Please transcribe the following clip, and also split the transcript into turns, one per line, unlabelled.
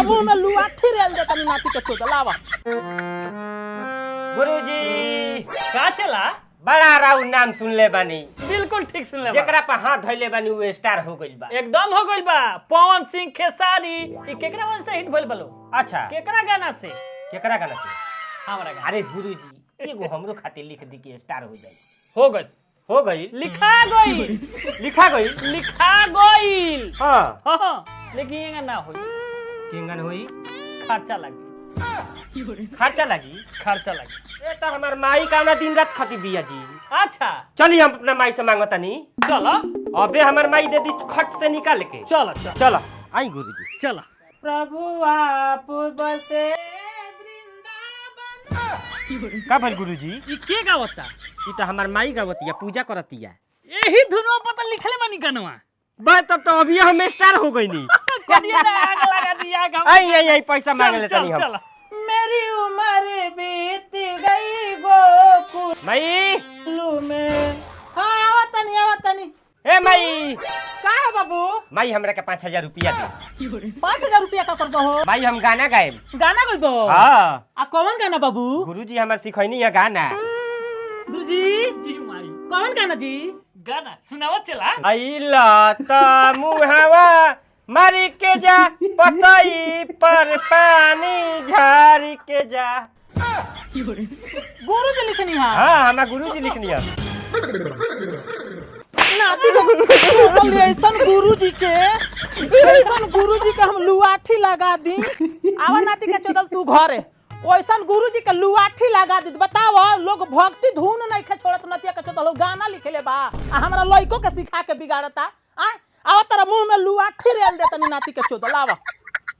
मुंह में लुआठी रेल दे तनी नाती के चोदल आवा।
गुरुजी
का चला
बड़ा राउ नाम सुन ले बानी।
बिल्कुल ठीक सुन ले
जेकरा पे हाथ धइले बानी वो स्टार हो गइल बा।
एकदम हो गइल बा। पवन सिंह खेसारी ई केकरा वजह से हिट भइल बलो?
अच्छा
केकरा गाना से?
केकरा गाना से?
हमरा गाना।
अरे गुरुजी एगो हमरो खातिर लिख दी कि स्टार हो जाई।
हो गइल।
हो गई
लिखा गइल।
लिखा गई
लिखा गइल।
हां
हां लेकिन ये ना होई।
केंगन होई?
खर्चा लगी।
खर्चा लगी?
खर्चा लगी।
ए त हमर माई का ना दिन रात खाती बिया जी।
अच्छा
चली हम अपना माई से मांगतानी।
चलो
अबे हमर माई दे दी खट से निकाल के।
चलो चलो
चलो आई गुरुजी।
चलो।
प्रभु आप बसे
का भल गुरुजी?
ई के गावता?
ई त हमर माई गावतिया पूजा करतिया।
यही धुनवा पता लिखले बानी गानवा।
बस तब तो अभी हम स्टार हो गई नी।
करिए ना आग लगा दिया गम।
आई पैसा मांग लेता नहीं हम।
चलो
मेरी उम्र बीत गई गोकुल
माई
में। हाँ आवत तनी।
ए माई
का है बाबू?
माई हमरा के 5000 रुपया दे।
5000 रुपया का करबो हो?
माई हम गाना गाएब।
गाना गइबो?
हां
आ कौन गाना बाबू?
गुरुजी हमर सिखैनी है गाना।
गुरुजी
जी माई
कौन गाना जी?
गाना सुनावा चला।
आइला त मुहावा मारी के जा पतई पर पानी झारी के जा।
गुरुजी लिखनी है।
हां हमरा गुरुजी लिखनी है।
नाती को ऐसन गुरुजी के हम लुआठी लगा दी। आवा नाती के चोदल तू घरे ओइसन गुरुजी के लुआठी लगा दी। बताओ लोग भक्ति धुन नहीं खे छोड़त नतिया के चोदल गाना लिखले बा आ हमरा लइको के सिखा के बिगाड़ता। आ आवा तेरा मुंह में लुआठी रेल दे तनी नाती के चोदल आवा।